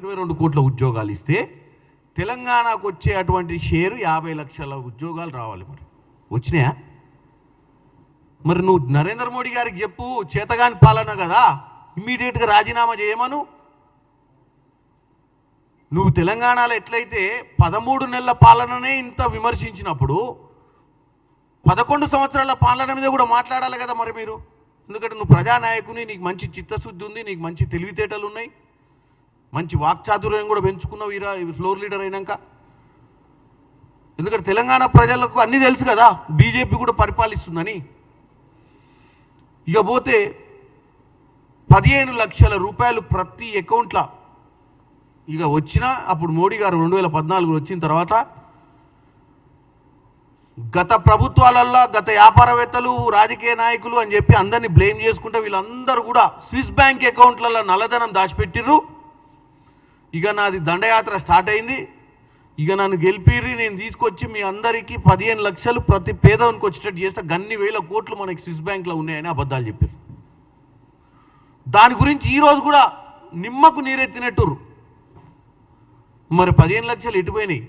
22 కోట్ల ఉద్యోగాలు ఇస్తే తెలంగాణకు వచ్చే అటువంటి షేరు 50 లక్షల ఉద్యోగాలు రావాలి. మరి వచ్చినాయా? మరి నువ్వు నరేంద్ర మోడీ గారికి చెప్పు, చేతగాని పాలన కదా, ఇమ్మీడియట్గా రాజీనామా చేయమను. నువ్వు తెలంగాణలో ఎట్లయితే 13 నెలల పాలననే ఇంత విమర్శించినప్పుడు 11 సంవత్సరాల పాలన మీద కూడా మాట్లాడాలి కదా మరి మీరు. ఎందుకంటే నువ్వు ప్రజానాయకుని, నీకు మంచి చిత్తశుద్ధి ఉంది, నీకు మంచి తెలివితేటలు ఉన్నాయి, మంచి వాక్చాతుర్యం కూడా పెంచుకున్నావు ఈ ఫ్లోర్ లీడర్ అయినాక. ఎందుకంటే తెలంగాణ ప్రజలకు అన్నీ తెలుసు కదా బీజేపీ కూడా పరిపాలిస్తుందని. ఇక పోతే 15 లక్షల రూపాయలు ప్రతి అకౌంట్లో ఇక వచ్చినా, అప్పుడు మోడీ గారు 2014 వచ్చిన తర్వాత గత ప్రభుత్వాలల్లో గత వ్యాపారవేత్తలు, రాజకీయ నాయకులు అని చెప్పి అందరినీ బ్లేమ్ చేసుకుంటే వీళ్ళందరూ కూడా స్విస్ బ్యాంక్ అకౌంట్లలో నల్లధనం దాచిపెట్టిర్రు. ఇక నాది దండయాత్ర స్టార్ట్ అయింది, ఇక నన్ను గెలిపిర్రి, నేను తీసుకొచ్చి మీ అందరికీ 15 లక్షలు ప్రతి పేదవానికి వచ్చేటట్టు చేస్తే గన్ని వేల కోట్లు మనకి స్విస్ బ్యాంక్లో ఉన్నాయని అబద్ధాలు చెప్పారు. దాని గురించి ఈరోజు కూడా నిమ్మకు నీరెత్తినట్టురు. మరి 15 లక్షలు ఎటుపోయినాయి?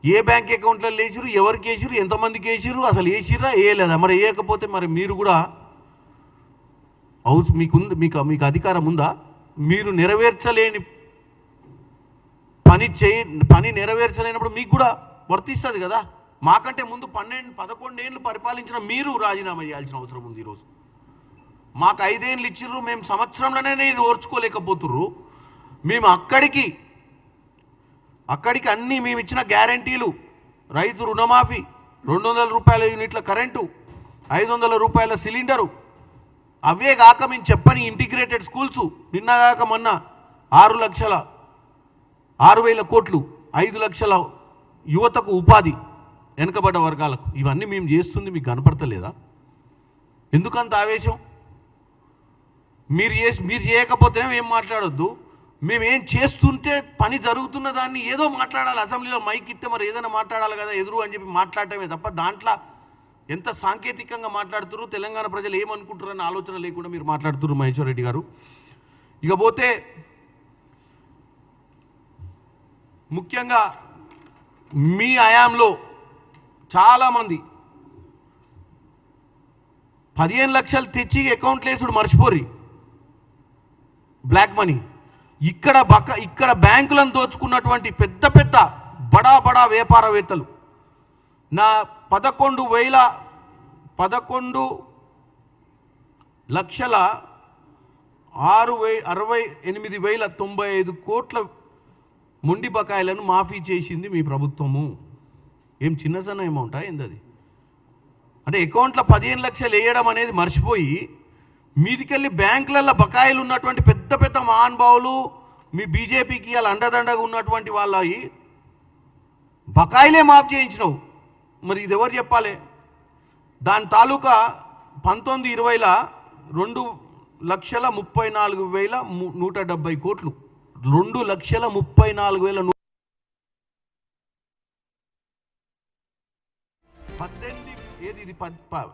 ఏ బ్యాంక్ అకౌంట్లలో వేసిరు, ఎవరికి వేసిరు, ఎంతమందికి వేసిరు, అసలు వేసిర్రా వేయలేదా? మరి వేయకపోతే మరి మీరు కూడా మీకు అధికారం ఉందా? మీరు నెరవేర్చలేని పని నెరవేర్చలేనప్పుడు మీకు కూడా వర్తిస్తుంది కదా. మాకంటే ముందు 11 ఏళ్ళు పరిపాలించిన మీరు రాజీనామా చేయాల్సిన అవసరం ఉంది. ఈరోజు మాకు 5 ఏళ్ళు ఇచ్చిర్రు, మేము సంవత్సరంలోనే నేను ఓర్చుకోలేకపోతుర్రు. మేము అక్కడికి అన్నీ మేము ఇచ్చిన గ్యారంటీలు, రైతు రుణమాఫీ, 200 రూపాయల యూనిట్ల కరెంటు, 500 రూపాయల సిలిండరు, అవే కాక మేము చెప్పని ఇంటిగ్రేటెడ్ స్కూల్స్, నిన్నగాక మొన్న 6,00,000 కోట్లు, 5 లక్షల యువతకు ఉపాధి, వెనుకబడ్డ వర్గాలకు, ఇవన్నీ మేము చేస్తుంది మీకు కనపడతలేదా? ఎందుకంత ఆవేశం? మీరు చేయకపోతేనే ఏం మాట్లాడొద్దు, మేమేం చేస్తుంటే పని జరుగుతున్న దాన్ని ఏదో మాట్లాడాలి. అసెంబ్లీలో మైక్ ఇస్తే మరి ఏదైనా మాట్లాడాలి కదా ఎదురు అని చెప్పి మాట్లాడటమే తప్ప దాంట్లో ఎంత సాంకేతికంగా మాట్లాడుతున్నారు, తెలంగాణ ప్రజలు ఏమనుకుంటారన్న ఆలోచన లేకుండా మీరు మాట్లాడుతున్నారు మహేశ్వర్ రెడ్డి గారు. ఇక పోతే ముఖ్యంగా మీ హయాంలో చాలామంది 15 లక్షలు తెచ్చి అకౌంట్లు వేసుడు మర్చిపోరి, బ్లాక్ మనీ. ఇక్కడ బ్యాంకులను దోచుకున్నటువంటి పెద్ద బడా వ్యాపారవేత్తలు నా 11,68,095 కోట్ల మొండి బకాయిలను మాఫీ చేసింది మీ ప్రభుత్వము. ఏం చిన్న సన్న అమౌంటా ఏందది? అంటే అకౌంట్లో 15 లక్షలు వేయడం అనేది మర్చిపోయి మీదికెళ్ళి బ్యాంకులలో బకాయిలు ఉన్నటువంటి పెద్ద మహానుభావులు, మీ బీజేపీకి వాళ్ళ అండదండగా ఉన్నటువంటి వాళ్ళ బకాయిలే మాఫ్ చేయించినావు. మరి ఇది ఎవరు చెప్పాలి? దాని తాలూకా 19-20లో 2,34,170 కోట్లు, 2,34,100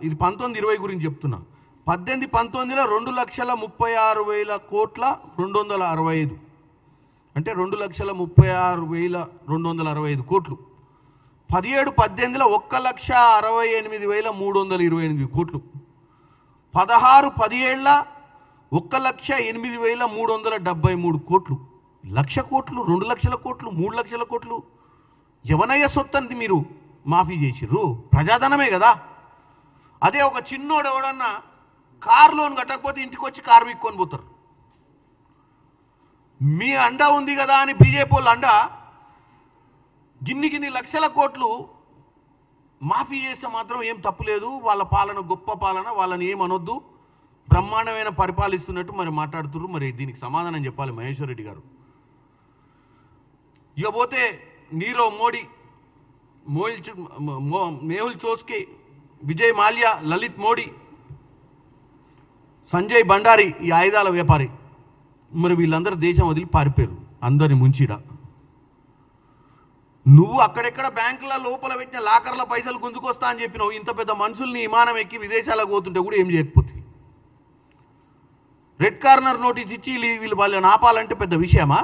ఇది 19-20 గురించి చెప్తున్నా. 18-19లో 2,36,000 కోట్ల 265, అంటే 2,36,265 కోట్లు. 17-18లో 1,68,328 కోట్లు. 16-17లో 1,08,373 కోట్లు. 1,00,000 కోట్లు, 2,00,000 కోట్లు, 3,00,000 కోట్లు ఎవనయ్య సొత్తంది మీరు మాఫీ చేసిర్రు? ప్రజాధనమే కదా. అదే ఒక చిన్నోడు ఎవడన్నా కార్ లోన్ కట్టకపోతే ఇంటికి వచ్చి కారు విక్కొని పోతారు. మీ అండ ఉంది కదా అని బీజేపీ వాళ్ళు అండ గిన్ని లక్షల కోట్లు మాఫీ చేస్తే మాత్రం ఏం తప్పులేదు. వాళ్ళ పాలన గొప్ప పాలన, వాళ్ళని ఏమనొద్దు, బ్రహ్మాండమైన పరిపాలిస్తున్నట్టు మరి మాట్లాడుతున్నారు. మరి దీనికి సమాధానం చెప్పాలి మహేశ్వర్ రెడ్డి గారు. ఇక పోతే నీరవ్ మోడీ, మేహుల్ చోస్కి, విజయ్ మాల్యా, లలిత్ మోడీ, సంజయ్ బండారి, ఈ ఆయుధాల వ్యాపారి, మరి వీళ్ళందరూ దేశం వదిలి పారిపోయారు అందరిని ముంచిడా. నువ్వు అక్కడెక్కడ బ్యాంకుల లోపల పెట్టిన లాకర్ల పైసలు గుంజుకొస్తా అని చెప్పినావు. ఇంత పెద్ద మనుషుల్ని విమానం ఎక్కి విదేశాలకు పోతుంటే కూడా ఏం చేయకపోతే రెడ్ కార్నర్ నోటీస్ ఇచ్చి వీళ్ళు వాళ్ళని ఆపాలంటే పెద్ద విషయమా?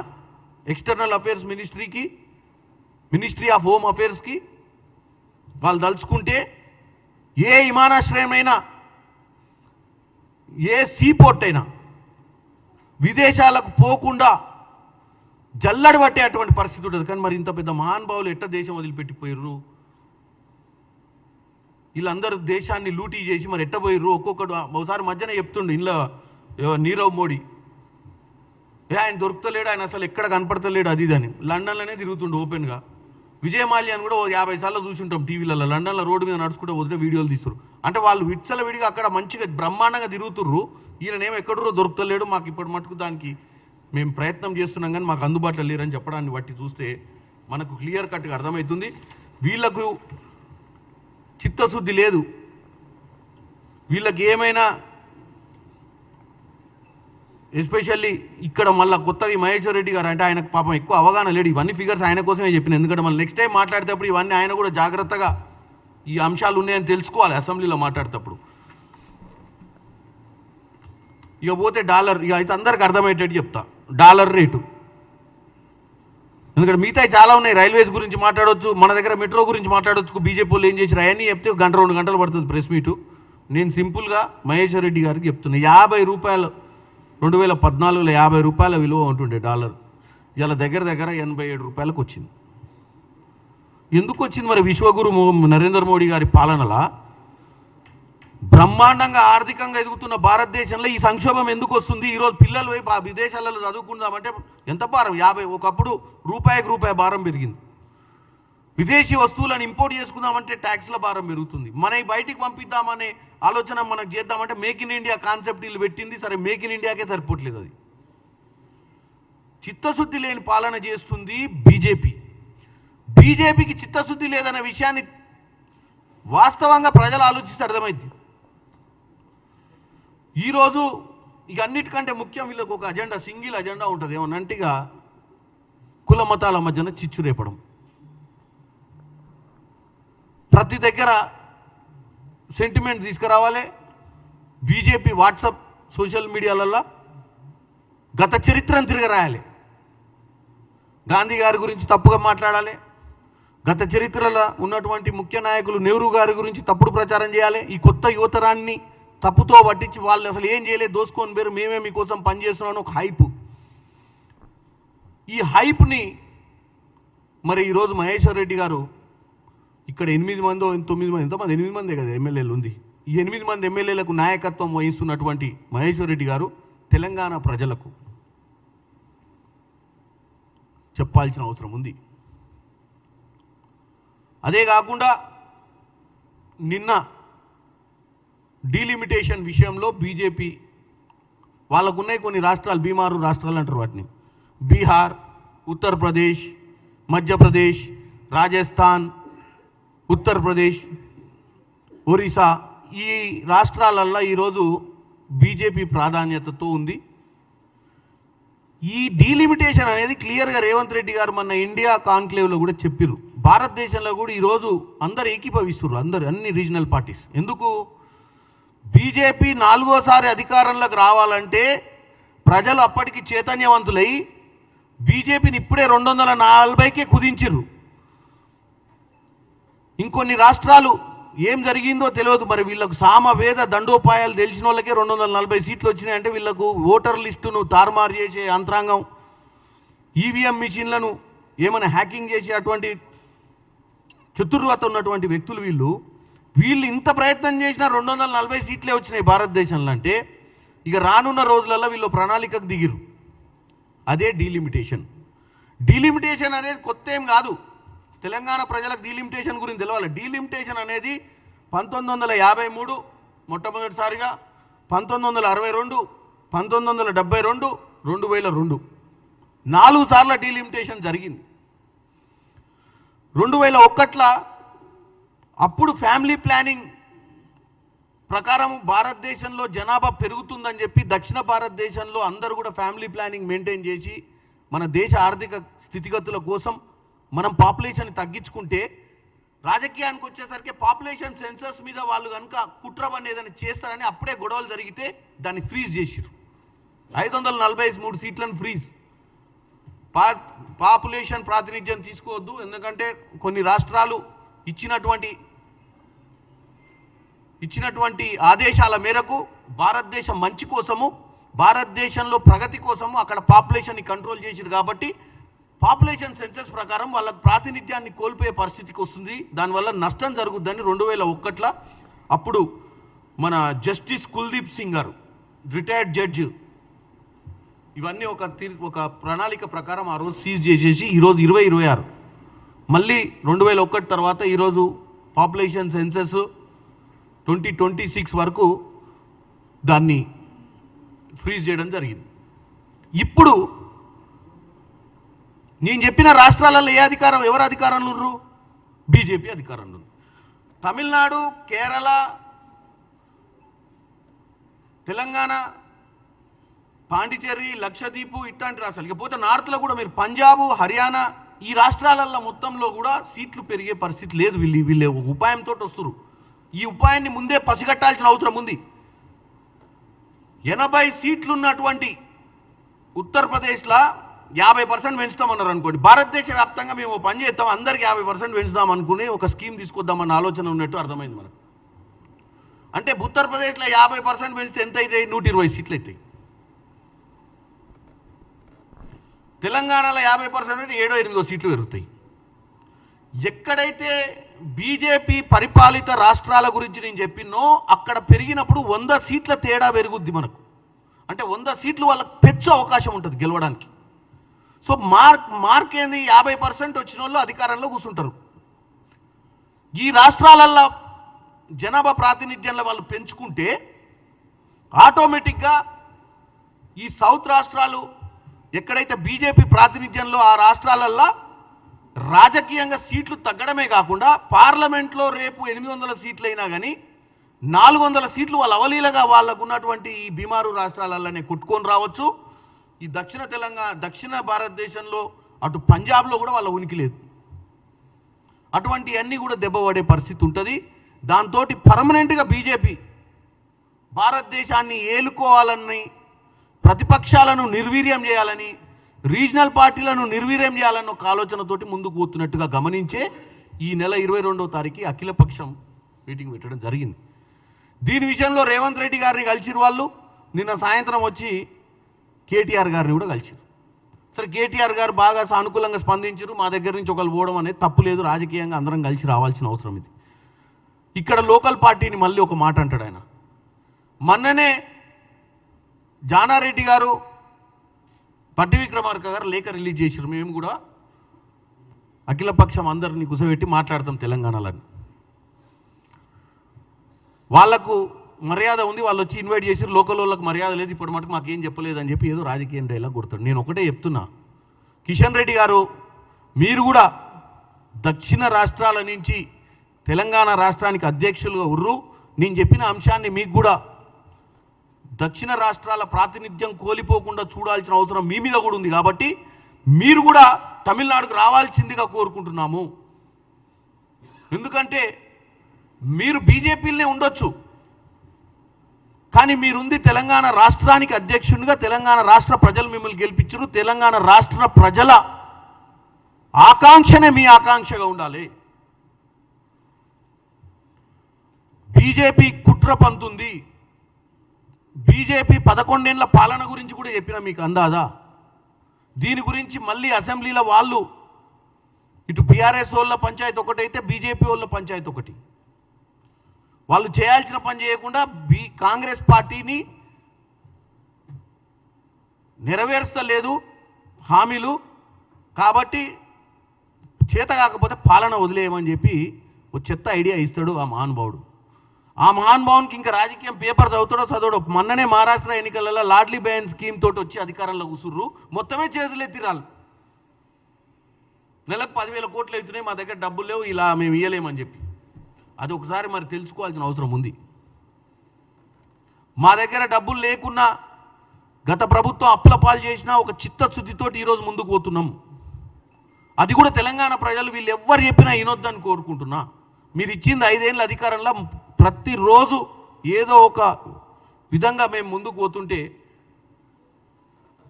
ఎక్స్టర్నల్ అఫేర్స్ మినిస్ట్రీకి, మినిస్ట్రీ ఆఫ్ హోమ్ అఫేర్స్కి వాళ్ళు దలుచుకుంటే ఏ విమానాశ్రయమైనా, ఏ సీపోర్ట్ అయినా విదేశాలకు పోకుండా జల్లడి పట్టేటువంటి పరిస్థితి ఉంటుంది. కానీ మరి ఇంత పెద్ద మహానుభావులు ఎట్ట దేశం వదిలిపెట్టిపోయారు? వీళ్ళందరూ దేశాన్ని లూటీ చేసి మరి ఎట్టపోయారు? ఒక్కొక్కడు ఒకసారి మధ్యన చెప్తుండు ఇంట్లో నీరవ్ మోడీ, ఆయన దొరుకుతలేడు, ఆయన అసలు ఎక్కడ కనపడతలేడు అది ఇది అని. లండన్లోనే తిరుగుతుండు ఓపెన్గా. విజయ్ మాల్యాన్ని కూడా 50 సార్లు చూసుంటాం టీవీలలో. లండన్లో రోడ్డు మీద నడుచుకుంటూ వదిలే వీడియోలు తీస్తారు. అంటే వాళ్ళు విచ్చల విడిగా అక్కడ మంచిగా బ్రహ్మాండంగా తిరుగుతుర్రు. ఈయననేమో ఎక్కడో దొరుకుతలేడు, మాకు ఇప్పటి మటుకు దానికి మేము ప్రయత్నం చేస్తున్నాం కానీ మాకు అందుబాటులో లేరని చెప్పడాన్ని బట్టి చూస్తే మనకు క్లియర్ కట్గా అర్థమవుతుంది వీళ్ళకు చిత్తశుద్ధి లేదు. వీళ్ళకి ఏమైనా ఎస్పెషల్లీ ఇక్కడ మళ్ళీ కొత్తగా మహేశ్వర్ రెడ్డి గారు అంటే ఆయనకు పాపం ఎక్కువ అవగాహన లేడు. ఇవన్నీ ఫిగర్స్ ఆయన కోసమే చెప్పిన. ఎందుకంటే మళ్ళీ నెక్స్ట్ టైం మాట్లాడేటప్పుడు ఇవన్నీ ఆయన కూడా జాగ్రత్తగా ఈ అంశాలు ఉన్నాయని తెలుసుకోవాలి అసెంబ్లీలో మాట్లాడేటప్పుడు. ఇక పోతే డాలర్, ఇక అయితే అందరికి అర్థమయ్యేటట్టు చెప్తా. డాలర్ రేటు, ఎందుకంటే మిగతా చాలా ఉన్నాయి. రైల్వేస్ గురించి మాట్లాడవచ్చు, మన దగ్గర మెట్రో గురించి మాట్లాడవచ్చు. బీజేపీ వాళ్ళు ఏం చేశారు అవన్నీ చెప్తే 1-2 గంటలు పడుతుంది ప్రెస్ మీటు. నేను సింపుల్గా మహేశ్వర్ రెడ్డి గారికి చెప్తున్నా, 50 రూపాయలు 2014లో 50 రూపాయల విలువ ఉంటుండే డాలర్, ఇలా దగ్గర 87 రూపాయలకు వచ్చింది. ఎందుకు వచ్చింది మరి? విశ్వగురు నరేంద్ర మోడీ గారి పాలనలా బ్రహ్మాండంగా ఆర్థికంగా ఎదుగుతున్న భారతదేశంలో ఈ సంక్షోభం ఎందుకు వస్తుంది? ఈరోజు పిల్లలు పోయి విదేశాలలో చదువుకుందామంటే ఎంత భారం? 50, ఒకప్పుడు రూపాయి భారం పెరిగింది. విదేశీ వస్తువులను ఇంపోర్ట్ చేసుకుందామంటే ట్యాక్స్ల భారం పెరుగుతుంది. మనకి బయటికి పంపిద్దామనే ఆలోచన మనకు చేద్దామంటే మేక్ ఇన్ ఇండియా కాన్సెప్ట్ వీళ్ళు పెట్టింది. సరే, మేక్ ఇన్ ఇండియాకే సరిపోవట్లేదు. అది చిత్తశుద్ధి లేని పాలన చేస్తుంది బీజేపీ. బీజేపీకి చిత్తశుద్ధి లేదన్న విషయాన్ని వాస్తవంగా ప్రజలు ఆలోచిస్తే అర్థమైంది. ఈరోజు ఇక అన్నిటికంటే ముఖ్యం వీళ్ళకు ఒక అజెండా, సింగిల్ అజెండా ఉంటుంది. ఏమన్నంటిగా కుల మతాల మధ్యన చిచ్చు రేపడం. ప్రతి దగ్గర సెంటిమెంట్ తీసుకురావాలి. బీజేపీ వాట్సాప్ సోషల్ మీడియాలలో గత చరిత్రను తిరగరాయాలి. గాంధీ గారి గురించి తప్పుగా మాట్లాడాలి. గత చరిత్రలో ఉన్నటువంటి ముఖ్య నాయకులు నెహ్రూ గారి గురించి తప్పుడు ప్రచారం చేయాలి. ఈ కొత్త యువతరాన్ని తప్పుతో పట్టించి వాళ్ళు అసలు ఏం చేయలేదు, దోసుకొని పేరు మేమే మీకోసం పనిచేస్తున్నాను ఒక హైప్. ఈ హైప్ని మరి ఈరోజు మహేశ్వర్ రెడ్డి గారు ఇక్కడ 8 మందో 9 మంది, ఎంతమంది 8 మందే కదా ఎమ్మెల్యేలు ఉంది. ఈ 8 మంది ఎమ్మెల్యేలకు నాయకత్వం వహిస్తున్నటువంటి మహేశ్వర్ రెడ్డి గారు తెలంగాణ ప్రజలకు చెప్పాల్సిన అవసరం ఉంది. అదే కాకుండా నిన్న డీలిమిటేషన్ విషయంలో బీజేపీ వాళ్ళకున్నాయి కొన్ని రాష్ట్రాలు, బీమారు రాష్ట్రాలు అంటారు వాటిని. బీహార్, ఉత్తరప్రదేశ్, మధ్యప్రదేశ్, రాజస్థాన్, ఉత్తరప్రదేశ్, ఒరిస్సా, ఈ రాష్ట్రాలల్లో ఈరోజు బీజేపీ ప్రాధాన్యతతో ఉంది. ఈ డీలిమిటేషన్ అనేది క్లియర్గా రేవంత్ రెడ్డి గారు మన ఇండియా కాన్క్లేవ్లో కూడా చెప్పారు. భారతదేశంలో కూడా ఈరోజు అందరు ఏకీభవిస్తున్నారు, అందరు అన్ని రీజనల్ పార్టీస్. ఎందుకు? బీజేపీ 4వ సారి అధికారంలోకి రావాలంటే ప్రజలు అప్పటికి చైతన్యవంతులై బీజేపీని ఇప్పుడే 240కే కుదించిర్రు. ఇంకొన్ని రాష్ట్రాలు ఏం జరిగిందో తెలియదు. మరి వీళ్ళకు సామవేద దండోపాయాలు తెలిసిన వాళ్ళకే 240 సీట్లు వచ్చినాయంటే వీళ్ళకు ఓటర్ లిస్టును తారుమారు చేసే యంత్రాంగం, ఈవీఎం మిషన్లను ఏమైనా హ్యాకింగ్ చేసే అటువంటి చతుర్వత ఉన్నటువంటి వ్యక్తులు వీళ్ళు ఇంత ప్రయత్నం చేసినా 240 సీట్లే వచ్చినాయి భారతదేశంలో. అంటే ఇక రానున్న రోజులలో వీళ్ళు ప్రణాళికకు దిగిరు. అదే డీలిమిటేషన్. డీలిమిటేషన్ అనేది కొత్త ఏం కాదు. తెలంగాణ ప్రజలకు డీలిమిటేషన్ గురించి తెలవాలి. డీలిమిటేషన్ అనేది 1953 మొట్టమొదటిసారిగా, 1962, 1972, 2002 4 సార్లు డీలిమిటేషన్ జరిగింది. 2001లో అప్పుడు ఫ్యామిలీ ప్లానింగ్ ప్రకారం భారతదేశంలో జనాభా పెరుగుతుందని చెప్పి దక్షిణ భారతదేశంలో అందరూ కూడా ఫ్యామిలీ ప్లానింగ్ మెయింటైన్ చేసి మన దేశ ఆర్థిక స్థితిగతుల కోసం మనం పాపులేషన్ తగ్గించుకుంటే, రాజకీయానికి వచ్చేసరికి పాపులేషన్ సెన్సస్ మీద వాళ్ళు కనుక కుట్ర ఏదైనా చేస్తారని అప్పుడే గొడవలు జరిగితే దాన్ని ఫ్రీజ్ చేసిరు. 543 సీట్లను ఫ్రీజ్. పాపులేషన్ ప్రాతినిధ్యం తీసుకోవద్దు, ఎందుకంటే కొన్ని రాష్ట్రాలు ఇచ్చినటువంటి ఆదేశాల మేరకు భారతదేశం మంచి కోసము, భారతదేశంలో ప్రగతి కోసము అక్కడ పాపులేషన్ని కంట్రోల్ చేసిరు కాబట్టి పాపులేషన్ సెన్సస్ ప్రకారం వాళ్ళకి ప్రాతినిధ్యాన్ని కోల్పోయే పరిస్థితికి వస్తుంది. దానివల్ల నష్టం జరుగుద్దని 2001లో అప్పుడు మన జస్టిస్ కుల్దీప్ సింగ్ గారు, రిటైర్డ్ జడ్జి, ఇవన్నీ ఒక ప్రణాళిక ప్రకారం ఆ రోజు సీజ్ చేసేసి ఈరోజు 2026 మళ్ళీ 2001 తర్వాత ఈరోజు పాపులేషన్ సెన్సస్ 2026 వరకు దాన్ని ఫ్రీజ్ చేయడం జరిగింది. ఇప్పుడు నేను చెప్పిన రాష్ట్రాలలో ఎవరు అధికారంలో ఉన్నారు? బీజేపీ అధికారంలో ఉంది. తమిళనాడు, కేరళ, తెలంగాణ, పాండిచేరి, లక్షద్వీప్ ఇట్లాంటి రాష్ట్రాలు, ఇకపోతే నార్త్లో కూడా మీరు పంజాబ్, హర్యానా ఈ రాష్ట్రాలలో మొత్తంలో కూడా సీట్లు పెరిగే పరిస్థితి లేదు. వీళ్ళు ఒక ఉపాయంతో వస్తున్నారు. ఈ ఉపాయాన్ని ముందే పసిగట్టాల్సిన అవసరం ఉంది. 80 సీట్లు ఉన్నటువంటి ఉత్తరప్రదేశ్లో 50% పెంచుతామన్నారు అనుకోండి. భారతదేశ వ్యాప్తంగా మేము పని చేస్తాం, అందరికి 50% పెంచుదాం అనుకుని ఒక స్కీమ్ తీసుకొద్దామన్న ఆలోచన ఉన్నట్టు అర్థమైంది మనకు. అంటే ఉత్తరప్రదేశ్లో 50% పెంచితే ఎంత అవుతాయి? 120 సీట్లు అవుతాయి. తెలంగాణలో 50% అంటే 7-8 సీట్లు పెరుగుతాయి. ఎక్కడైతే బీజేపీ పరిపాలిత రాష్ట్రాల గురించి నేను చెప్పినో అక్కడ పెరిగినప్పుడు 100 సీట్ల తేడా పెరుగుద్ది మనకు. అంటే 100 సీట్లు వాళ్ళకి పెంచే అవకాశం ఉంటుంది గెలవడానికి. సో మార్క్ ఏంది? 50% వచ్చిన వాళ్ళు అధికారంలో కూర్చుంటారు. ఈ రాష్ట్రాలల్లో జనాభా ప్రాతినిధ్యంలో వాళ్ళు పెంచుకుంటే ఆటోమేటిక్గా ఈ సౌత్ రాష్ట్రాలు ఎక్కడైతే బీజేపీ ప్రాతినిధ్యంలో ఆ రాష్ట్రాలల్లో రాజకీయంగా సీట్లు తగ్గడమే కాకుండా పార్లమెంట్లో రేపు 800 సీట్లు అయినా కానీ 400 సీట్లు వాళ్ళ అవలీలగా వాళ్ళకు ఉన్నటువంటి ఈ బీమారు రాష్ట్రాలలోనే కొట్టుకొని రావచ్చు. ఈ దక్షిణ భారతదేశంలో అటు పంజాబ్లో కూడా వాళ్ళ ఉనికి లేదు. అటువంటి అన్నీ కూడా దెబ్బపడే పరిస్థితి ఉంటుంది. దాంతో పర్మనెంట్గా బీజేపీ భారతదేశాన్ని ఏలుకోవాలని, ప్రతిపక్షాలను నిర్వీర్యం చేయాలని, రీజనల్ పార్టీలను నిర్వీర్యం చేయాలని ఒక ఆలోచనతోటి ముందుకు పోతున్నట్టుగా గమనించే ఈ నెల 22వ తారీఖు అఖిలపక్షం మీటింగ్ పెట్టడం జరిగింది. దీని విషయంలో రేవంత్ రెడ్డి గారిని కలిసిరు వాళ్ళు. నిన్న సాయంత్రం వచ్చి కేటీఆర్ గారిని కూడా కలిసిరు. సరే, కేటీఆర్ గారు బాగా సానుకూలంగా స్పందించారు. మా దగ్గర నుంచి ఒకరు పోవడం అనేది తప్పు లేదు, రాజకీయంగా అందరం కలిసి రావాల్సిన అవసరం ఇది. ఇక్కడ లోకల్ పార్టీని మళ్ళీ ఒక మాట అంటాడు ఆయన. మొన్ననే జానారెడ్డి గారు, పట్టి విక్రమార్క గారు లేఖ రిలీజ్ చేశారు. మేము కూడా అఖిలపక్షం అందరినీ కూర్చోబెట్టి మాట్లాడతాం తెలంగాణలో. వాళ్లకు మర్యాద ఉంది, వాళ్ళు వచ్చి ఇన్వైట్ చేసి లోకల్ వాళ్ళకి మర్యాద లేదు, ఇప్పుడు మటుకు మాకేం చెప్పలేదని చెప్పి ఏదో రాజకీయం డైలాగ్ కొడతాడు. నేను ఒకటే చెప్తున్నా, కిషన్ రెడ్డి గారు మీరు కూడా దక్షిణ రాష్ట్రాల నుంచి తెలంగాణ రాష్ట్రానికి అధ్యక్షులుగా ఉర్రు. నేను చెప్పిన అంశాన్ని మీకు కూడా దక్షిణ రాష్ట్రాల ప్రాతినిధ్యం కోల్పోకుండా చూడాల్సిన అవసరం మీ మీద కూడా ఉంది. కాబట్టి మీరు కూడా తమిళనాడుకు రావాల్సిందిగా కోరుకుంటున్నాము. ఎందుకంటే మీరు బీజేపీలోనే ఉండొచ్చు, కానీ మీరుంది తెలంగాణ రాష్ట్రానికి అధ్యక్షునిగా. తెలంగాణ రాష్ట్ర ప్రజలు మిమ్మల్ని గెలిపించారు. తెలంగాణ రాష్ట్ర ప్రజల ఆకాంక్షనే మీ ఆకాంక్షగా ఉండాలి. బీజేపీ కుట్ర పంతుంది. బీజేపీ 11 ఏళ్ల పాలన గురించి కూడా చెప్పిన మీకు అందాదా? దీని గురించి మళ్ళీ అసెంబ్లీలో వాళ్ళు ఇటు బీఆర్ఎస్ వాళ్ళ పంచాయతీ ఒకటైతే బీజేపీ వాళ్ళ పంచాయతీ ఒకటి. వాళ్ళు చేయాల్సిన పని చేయకుండా కాంగ్రెస్ పార్టీని నెరవేర్చలేదు హామీలు. కాబట్టి చేత కాకపోతే పాలన వదిలేయమని చెప్పి ఒక చెత్త ఐడియా ఇస్తాడు ఆ మహానుభావుడు. ఆ మహానుభావునికి ఇంకా రాజకీయం పేపర్ చదువుతాడో చదవడో. మొన్ననే మహారాష్ట్ర ఎన్నికలలో లాడ్లీ బహన్ స్కీమ్ తోటి వచ్చి అధికారంలో కూసుర్రు. మొత్తమే చేతులు ఎత్తిరాలు. నెలకు 10,000 కోట్లు అవుతున్నాయి, మా దగ్గర డబ్బులు లేవు, ఇలా మేము ఇయ్యలేమని చెప్పి. అది ఒకసారి మరి తెలుసుకోవాల్సిన అవసరం ఉంది. మా దగ్గర డబ్బులు లేకున్నా గత ప్రభుత్వం అప్పుల పాలు చేసినా ఒక చిత్తశుద్ధితోటి ఈరోజు ముందుకు పోతున్నాం. అది కూడా తెలంగాణ ప్రజలు వీళ్ళు ఎవ్వరు చెప్పినా వినొద్దని కోరుకుంటున్నా. మీరు ఇచ్చింది 5 ఏళ్ళ అధికారంలో ప్రతిరోజు ఏదో ఒక విధంగా మేము ముందుకు పోతుంటే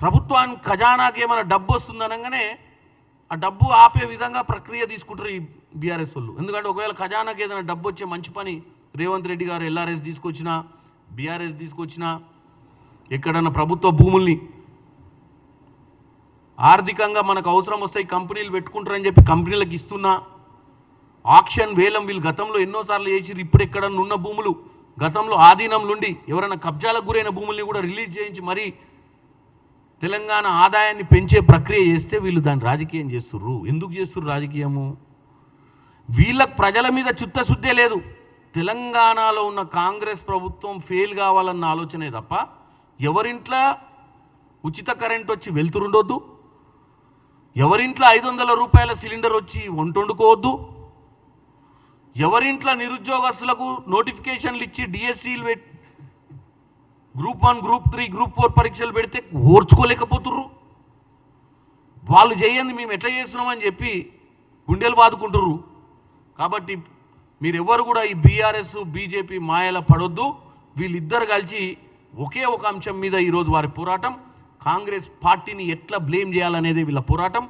ప్రభుత్వానికి ఖజానాకి ఏమైనా డబ్బు వస్తుందనగానే ఆ డబ్బు ఆపే విధంగా ప్రక్రియ తీసుకుంటారు ఈ బీఆర్ఎస్ వాళ్ళు. ఎందుకంటే ఒకవేళ ఖజానాకి ఏదైనా డబ్బు వచ్చే మంచి పని రేవంత్ రెడ్డి గారు ఎల్ఆర్ఎస్ తీసుకొచ్చినా, బీఆర్ఎస్ తీసుకొచ్చినా, ఎక్కడన్నా ప్రభుత్వ భూముల్ని ఆర్థికంగా మనకు అవసరం వస్తాయి కంపెనీలు పెట్టుకుంటారని చెప్పి కంపెనీలకు ఇస్తున్నా, ఆక్షన్ వేలం వీళ్ళు గతంలో ఎన్నోసార్లు చేసిరు. ఇప్పుడు ఎక్కడన్నా ఉన్న భూములు గతంలో ఆధీనం నుండి ఎవరైనా కబ్జాలకు గురైన భూముల్ని కూడా రిలీజ్ చేయించి మరీ తెలంగాణ ఆదాయాన్ని పెంచే ప్రక్రియ చేస్తే వీళ్ళు దాన్ని రాజకీయం చేస్తుర్రు. ఎందుకు చేస్తుర్రు రాజకీయము? వీళ్ళకు ప్రజల మీద చిత్తశుద్ధే లేదు. తెలంగాణలో ఉన్న కాంగ్రెస్ ప్రభుత్వం ఫెయిల్ కావాలన్న ఆలోచనే తప్ప ఎవరింట్లో ఉచిత కరెంట్ వచ్చి వెళ్తురుండొద్దు, ఎవరింట్లో 500 రూపాయల సిలిండర్ వచ్చి వంట వండుకోవద్దు, ఎవరింట్లో నిరుద్యోగస్తులకు నోటిఫికేషన్లు ఇచ్చి డిఎస్సీలు పెట్టి గ్రూప్ 1, గ్రూప్ 3, గ్రూప్ 4 పరీక్షలు పెడితే ఓర్చుకోలేకపోతుర్రు. వాళ్ళు చేయండి మేము ఎట్లా చేస్తున్నామని చెప్పి గుండెలు బాదుకుంటుర్రు. కాబట్టి మీరెవరు కూడా ఈ బీఆర్ఎస్ బీజేపీ మాయల పడొద్దు. వీళ్ళిద్దరు కలిసి ఒకే ఒక అంశం మీద ఈరోజు వారి పోరాటం. కాంగ్రెస్ పార్టీని ఎట్లా బ్లేమ్ చేయాలనేదే వీళ్ళ పోరాటం.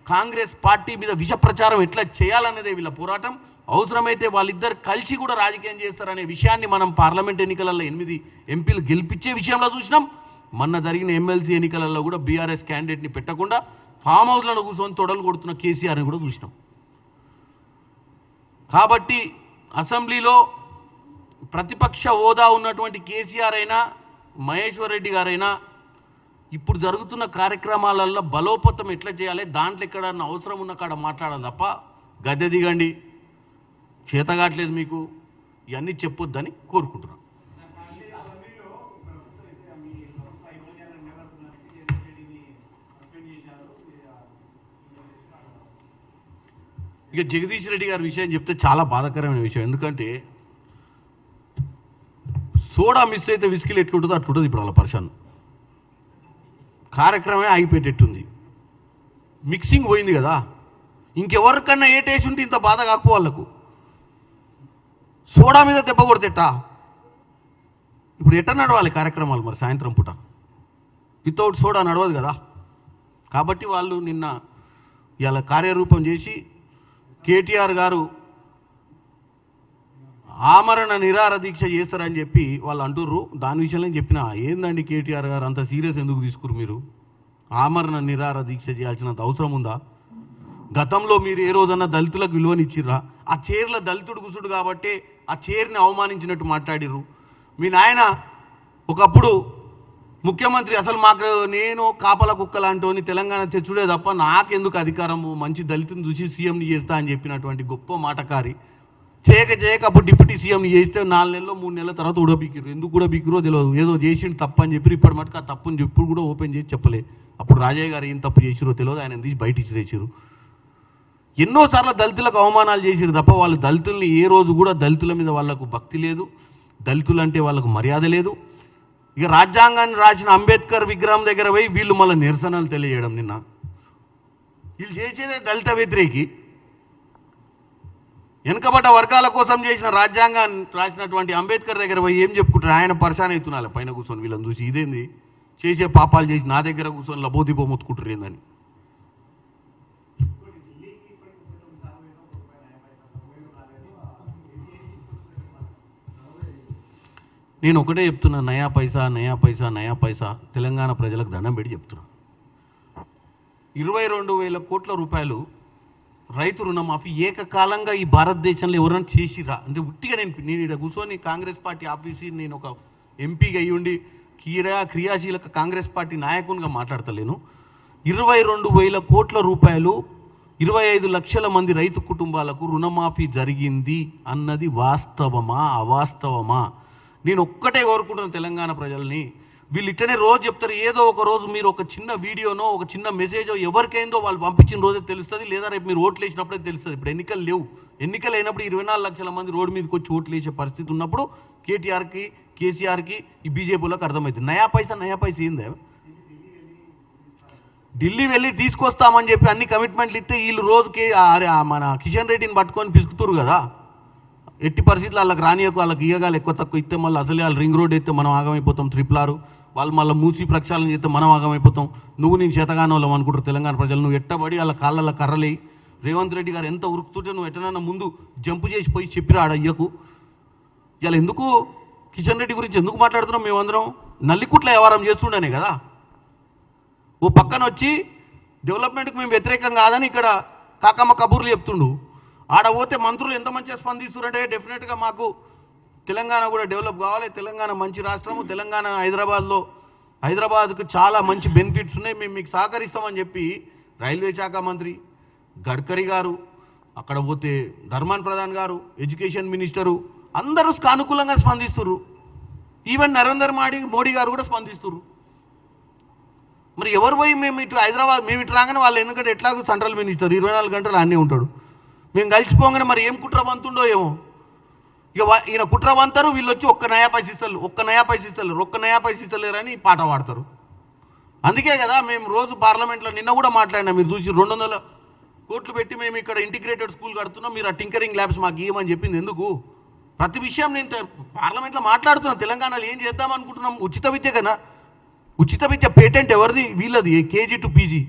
కాంగ్రెస్ పార్టీ మీద విష ప్రచారం ఎట్లా చేయాలనేదే వీళ్ళ పోరాటం. అవసరమైతే వాళ్ళిద్దరు కలిసి కూడా రాజకీయం చేస్తారనే విషయాన్ని మనం పార్లమెంట్ ఎన్నికలలో 8 ఎంపీలు గెలిపించే విషయంలో చూసినాం. మొన్న జరిగిన ఎమ్మెల్సీ ఎన్నికలలో కూడా బీఆర్ఎస్ క్యాండిడేట్ని పెట్టకుండా ఫామ్ హౌస్లను కూర్చొని తొడలు కొడుతున్న కేసీఆర్ని కూడా చూసినాం. కాబట్టి అసెంబ్లీలో ప్రతిపక్ష హోదా ఉన్నటువంటి కేసీఆర్ అయినా మహేశ్వర్ రెడ్డి గారైనా ఇప్పుడు జరుగుతున్న కార్యక్రమాలలో బలోపతం ఎట్లా చేయాలి, దాంట్లో ఎక్కడన్నా అవసరం ఉన్న కాడ మాట్లాడాలి తప్ప గద్దె దిగండి చేతగాట్లేదు మీకు ఇవన్నీ చెప్పొద్దని కోరుకుంటున్నాను. ఇక జగదీష్ రెడ్డి గారి విషయం చెప్తే చాలా బాధాకరమైన విషయం. ఎందుకంటే సోడా మిస్ అయితే విస్కీలు ఎట్లుంటుందో అట్లుంటుంది. ఇప్పుడు వాళ్ళ పర్సన్ కార్యక్రమే ఆగిపెట్టేట్టుంది. మిక్సింగ్ పోయింది కదా, ఇంకెవరికన్నా ఏ టేస్ట్ ఉంటే ఇంత బాధ కాకపో వాళ్ళకు. సోడా మీద దెబ్బ కొడితేటా ఇప్పుడు ఎట్ట నడవాలి కార్యక్రమాలు? మరి సాయంత్రం పూట వితౌట్ సోడా నడవదు కదా. కాబట్టి వాళ్ళు నిన్న ఇలా కార్యరూపం చేసి కేటీఆర్ గారు ఆమరణ నిరాహార దీక్ష చేస్తారని చెప్పి వాళ్ళు అంటుర్రు. దాని విషయంలో చెప్పిన ఏందండి కేటీఆర్ గారు అంత సీరియస్ ఎందుకు తీసుకురు? మీరు ఆమరణ నిరాహార దీక్ష చేయాల్సినంత అవసరం ఉందా? గతంలో మీరు ఏ రోజన్నా దళితులకు విలువనిచ్చిర్రా? ఆ చైర్ల దళితుడు కూసుడు కాబట్టి ఆ చైర్ని అవమానించినట్టు మాట్లాడిర్రు. మీ నాయన ఒకప్పుడు ముఖ్యమంత్రి అసలు మాకు నేను కాపల కుక్కలాంటి తెలంగాణ తెచ్చుడే తప్ప నాకెందుకు అధికారము, మంచి దళితుని చూసి సీఎంని చేస్తా అని చెప్పినటువంటి గొప్ప మాటకారి. చేయక అప్పుడు డిప్యూటీ సీఎంని చేస్తే 4 నెలలు 3 నెలల తర్వాత ఉడబీకిరు. ఎందుకు కూడా బీకిరో తెలియదు. ఏదో చేసిండు తప్పు అని చెప్పి ఇప్పటి మటుకు ఆ తప్పుని ఇప్పుడు కూడా ఓపెన్ చేసి చెప్పలే. అప్పుడు రాజయ్య గారు ఏం తప్పు చేసిరో తెలియదు, ఆయన తీసి బయట ఇచ్చిరేసారు. ఎన్నోసార్లు దళితులకు అవమానాలు చేసిరు తప్ప వాళ్ళు దళితుల్ని ఏ రోజు కూడా దళితుల మీద వాళ్ళకు భక్తి లేదు, దళితులు అంటే వాళ్ళకు మర్యాద లేదు. ఇక రాజ్యాంగాన్ని రాసిన అంబేద్కర్ విగ్రహం దగ్గర పోయి వీళ్ళు మళ్ళీ నిరసనలు తెలియజేయడం. నిన్న వీళ్ళు చేసేదే దళిత వ్యతిరేకి. వెనుకబడ్డ వర్గాల కోసం చేసిన రాజ్యాంగాన్ని రాసినటువంటి అంబేద్కర్ దగ్గర పోయి ఏం చెప్పుకుంటారు? ఆయన పరిశాన్ అవుతున్నారు పైన కూర్చొని వీళ్ళని చూసి, ఇదేంది చేసే పాపాలు చేసి నా దగ్గర కూర్చొని లబోదిబో మొత్తుకుంటారు ఏందని. నేను ఒకటే చెప్తున్నా, నయా పైసా తెలంగాణ ప్రజలకు దండం పెట్టి చెప్తున్నా. 22,000 కోట్ల రూపాయలు రైతు రుణమాఫీ ఏకకాలంగా ఈ భారతదేశంలో ఎవరైనా చేసిరా అంటే ఉట్టిగా నేను ఇక్కడ కూర్చొని కాంగ్రెస్ పార్టీ ఆఫీసు నేను ఒక ఎంపీగా అయ్యుండి క్రియాశీలక కాంగ్రెస్ పార్టీ నాయకునిగా మాట్లాడతలేను. 22,000 కోట్ల రూపాయలు 25 లక్షల మంది రైతు కుటుంబాలకు రుణమాఫీ జరిగింది అన్నది వాస్తవమా అవాస్తవమా? నేను ఒక్కటే కోరుకుంటున్నాను తెలంగాణ ప్రజల్ని, వీళ్ళు ఇట్టనే రోజు చెప్తారు. ఏదో ఒక రోజు మీరు ఒక చిన్న వీడియోనో ఒక చిన్న మెసేజో ఎవరికైందో వాళ్ళు పంపించిన రోజే తెలుస్తుంది, లేదా రేపు మీరు ఓట్లు వేసినప్పుడే తెలుస్తుంది. ఇప్పుడు ఎన్నికలు లేవు. ఎన్నికలు అయినప్పుడు 24 లక్షల మంది రోడ్డు మీదకి వచ్చి ఓట్లు వేసే పరిస్థితి ఉన్నప్పుడు కేటీఆర్కి కేసీఆర్కి ఈ బీజేపీలోకి అర్థమవుతుంది. నయా పైసా ఏందే? ఢిల్లీ వెళ్ళి తీసుకొస్తామని చెప్పి అన్ని కమిట్మెంట్లు ఇస్తే వీళ్ళు రోజుకి మన కిషన్ రెడ్డిని పట్టుకొని పిసుకుతురు కదా. ఎట్టి పరిస్థితులు వాళ్ళకి రానియకు, వాళ్ళకి ఇయ్యగాలి ఎక్కువ తక్కువ ఇస్తే మళ్ళీ అసలే వాళ్ళు రింగ్ రోడ్ అయితే మనం ఆగమైపోతాం. 666 వాళ్ళు మళ్ళీ మూసి ప్రక్షాళన చేస్తే మనం ఆగమైపోతాం. నువ్వు నేను చేతగానోళ్ళం అనుకుంటారు తెలంగాణ ప్రజలు. నువ్వు ఎట్టబడి వాళ్ళ కాళ్ళ కర్రలేయి రేవంత్ రెడ్డి గారు ఎంత ఉరుకుతుంటే నువ్వు ఎట్టనన్నా ముందు జంపు చేసి పోయి చెప్పిరా అయ్యకు. ఇలా ఎందుకు కిషన్ రెడ్డి గురించి ఎందుకు మాట్లాడుతున్నాం? మేమందరం నల్లికుట్ల వ్యవహారం చేస్తుండనే కదా. ఓ పక్కన వచ్చి డెవలప్మెంట్కి మేము వ్యతిరేకం కాదని ఇక్కడ కాకమ్మ కబూర్లు చెప్తుండు. ఆడ పోతే మంత్రులు ఎంత మంచిగా స్పందిస్తున్నారంటే డెఫినెట్గా మాకు తెలంగాణ కూడా డెవలప్ కావాలి, తెలంగాణ మంచి రాష్ట్రము, తెలంగాణ హైదరాబాద్కు చాలా మంచి బెనిఫిట్స్ ఉన్నాయి, మేము మీకు సహకరిస్తామని చెప్పి రైల్వే శాఖ మంత్రి గడ్కరీ గారు, అక్కడ పోతే ధర్మాన్ ప్రధాన్ గారు, ఎడ్యుకేషన్ మినిస్టరు అందరూ సానుకూలంగా స్పందిస్తున్నారు. ఈవెన్ నరేంద్ర మోడీ గారు కూడా స్పందిస్తున్నారు. మరి ఎవరు పోయి మేము ఇటు హైదరాబాద్ మేము ఇటు రాగానే వాళ్ళు ఎందుకంటే ఎట్లాగో సెంట్రల్ మినిస్టర్ 24 గంటలు అన్నీ ఉంటాడు. మేము కలిసిపోగానే మరి ఏం కుట్ర వంతుండో ఏమో. ఇక ఈయన కుట్ర వంతారు, వీళ్ళు వచ్చి ఒక్క నయా పైసలు ఇస్తలేరని పాట పాడతారు. అందుకే కదా మేము రోజు పార్లమెంట్లో నిన్న కూడా మాట్లాడినా, మీరు చూసి 200 కోట్లు పెట్టి మేము ఇక్కడ ఇంటిగ్రేటెడ్ స్కూల్ కడుతున్నాం, మీరు ఆ టింకరింగ్ ల్యాబ్స్ మాకు ఇవ్వమని చెప్పింది ఎందుకు? ప్రతి విషయం నేను పార్లమెంట్లో మాట్లాడుతున్నాను. తెలంగాణలో ఏం చేద్దాం అనుకుంటున్నాం? ఉచిత విద్య కదా. ఉచిత విద్య పేటెంట్ ఎవరిది? వీళ్ళది. KG to PG.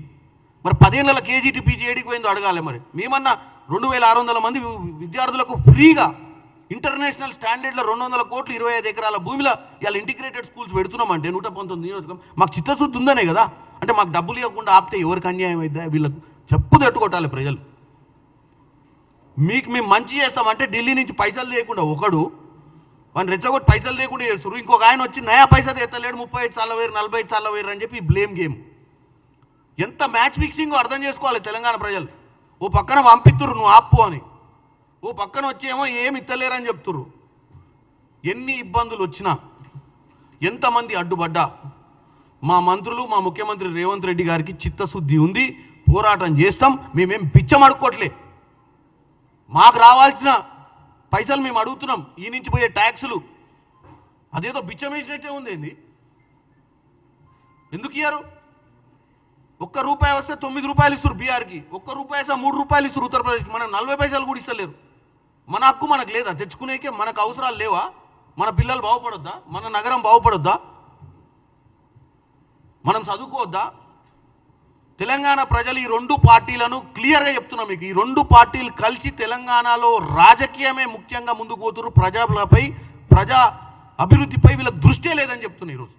మరి 10 ఏళ్ళ కేజీ టు పీజీ ఏడికి పోయిందో అడగాలి. మరి మేమన్నా 2600 మంది విద్యార్థులకు ఫ్రీగా ఇంటర్నేషనల్ స్టాండర్డ్లో 200 కోట్లు 25 ఎకరాల భూమిలో ఇవాళ ఇంటిగ్రేటెడ్ స్కూల్స్ పెడుతున్నామంటే 119 నియోజకవర్గం మాకు చిత్తశుద్ధి ఉందనే కదా. అంటే మాకు డబ్బులు ఇవ్వకుండా ఆపితే ఎవరికి అన్యాయం అవుతుందా? వీళ్ళకు చెప్పు తట్టుకొట్టాలి ప్రజలు. మీకు మేము మంచి చేస్తామంటే ఢిల్లీ నుంచి పైసలు లేకుండా ఒకడు వాడిని రెచ్చగొట్టి పైసలు లేకుండా చేస్తారు. ఇంకొక ఆయన వచ్చి నయా పైసా ఎత్తలేడు, 35 సార్లు వేరు 40 సార్లు వేరు అని చెప్పి బ్లేమ్ గేమ్. ఎంత మ్యాచ్ ఫిక్సింగో అర్థం చేసుకోవాలి తెలంగాణ ప్రజలు. ఓ పక్కన పంపిస్తుర్రు నువ్వు ఆపు అని, ఓ పక్కన వచ్చేమో ఏమి ఇత్తలేరని చెప్తుర్రు. ఎన్ని ఇబ్బందులు వచ్చినా, ఎంతమంది అడ్డుపడ్డా మా మంత్రులు, మా ముఖ్యమంత్రి రేవంత్ రెడ్డి గారికి చిత్తశుద్ధి ఉంది, పోరాటం చేస్తాం. మేమేం బిచ్చం అడుక్కోవట్లే. మాకు రావాల్సిన పైసలు మేము అడుగుతున్నాం. ఈ నుంచి పోయే ట్యాక్సులు అదేదో బిచ్చం వేసినట్టే ఉంది. ఎందుకు ఇయ్యారు? ₹1 వస్తే 9 రూపాయలు ఇస్తారు బీహార్కి, ₹1 వస్తే 3 రూపాయలు ఇస్తారు ఉత్తరప్రదేశ్కి. మనం 40 పైసలు కూడా ఇస్తలేరు. మన హక్కు మనకు లేదా? తెచ్చుకునేకే మనకు అవసరాలు లేవా? మన పిల్లలు బాగుపడొద్దా? మన నగరం బాగుపడొద్దా? మనం చదువుకోవద్దా? తెలంగాణ ప్రజలు ఈ 2 పార్టీలను క్లియర్గా చెప్తున్నాం మీకు. ఈ 2 పార్టీలు కలిసి తెలంగాణలో రాజకీయమే ముఖ్యంగా ముందుకు పోతున్నారు. ప్రజలపై, ప్రజా అభివృద్ధిపై వీళ్ళకి దృష్టే లేదని చెప్తున్నారు ఈరోజు.